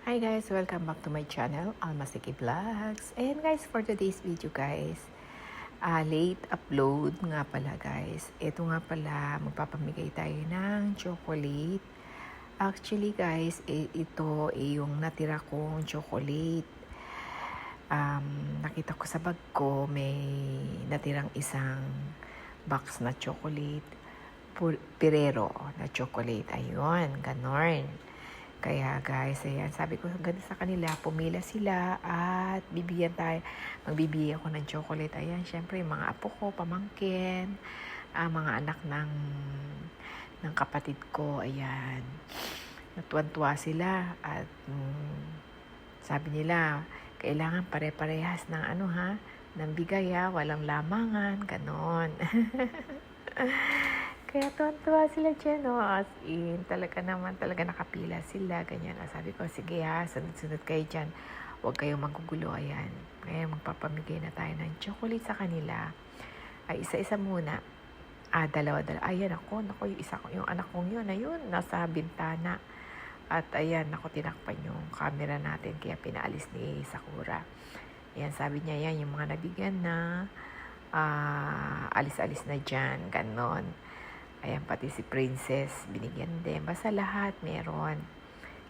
Hi guys! Welcome back to my channel, Almasiki Vlogs. And guys, for today's video guys, late upload nga pala guys. Ito nga pala, magpapamigay tayo ng chocolate. Actually guys, ito yung natira kong chocolate. Nakita ko sa bag ko, may natirang isang box na chocolate. Pirero na chocolate. Ayun, ganon. Kaya guys, ayan, sabi ko ganda sa kanila, pumila sila at magbibigay ako ng chocolate. Ayan, syempre yung mga apo ko, pamangkin, mga anak ng kapatid ko, ayan. Natuwan-tuwa sila at sabi nila, kailangan pare-parehas ng ng bigay walang lamangan, ganon. Kaya tuwan-tuwa sila dyan, as in, talaga nakapila sila, ganyan. Sabi ko, sige sunod-sunod kayo dyan. Huwag kayong magugulo, ayan. Ngayon, magpapamigay na tayo ng chocolate sa kanila. Ay, isa-isa muna. Dalawa-dalawa. Ayan ako, yung anak kong yun, ayun, nasa bintana. At ayan, tinakpan yung camera natin, kaya pinaalis ni Sakura. Ayan, sabi niya, yan, yung mga nabigyan na, alis-alis na dyan, ganon. Ayan, pati si Princess, binigyan din. Basta lahat meron.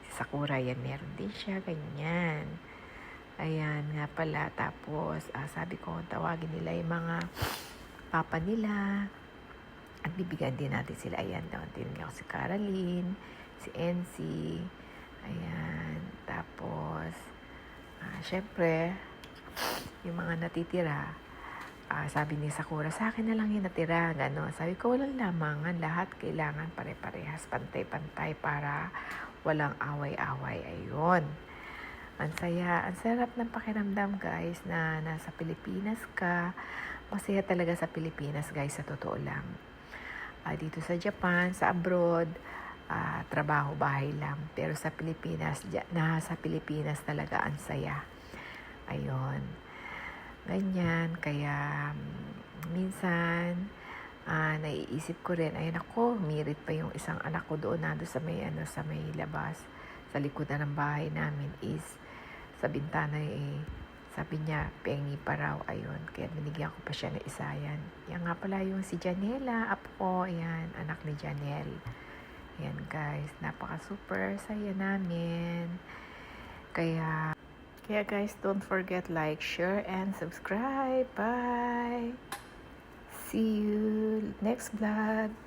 Si Sakura, yan, meron din siya, ganyan. Ayan, nga pala. Tapos, sabi ko, tawagin nila yung mga papa nila. At bibigyan din natin sila. Ayan, tinignan ko si Caroline, si NC. Ayan, tapos, syempre, yung mga natitira, sabi ni Sakura, sa akin na lang yung natira, gano'n. Sabi ko, walang lamangan, lahat kailangan pare-parehas, pantay-pantay para walang away-away. Ayun. Ang sarap ng pakiramdam, guys, na nasa Pilipinas ka. Masaya talaga sa Pilipinas, guys, sa totoo lang. Dito sa Japan, sa abroad, trabaho, bahay lang. Pero sa Pilipinas, nasa Pilipinas talaga ang saya. Ayun. Ganyan, kaya minsan naiisip ko rin, ayun ako, mirit pa yung isang anak ko doon nando sa may labas, sa likod ng bahay namin is sa bintana sabi niya, pengi pa raw, ayun, kaya binigyan ko pa siya ng isa, yan nga pala yung si Janela, apo ko, ayan, anak ni Janel. Yan guys, napaka super saya namin. Kaya guys, don't forget like, share, and subscribe. Bye! See you next vlog.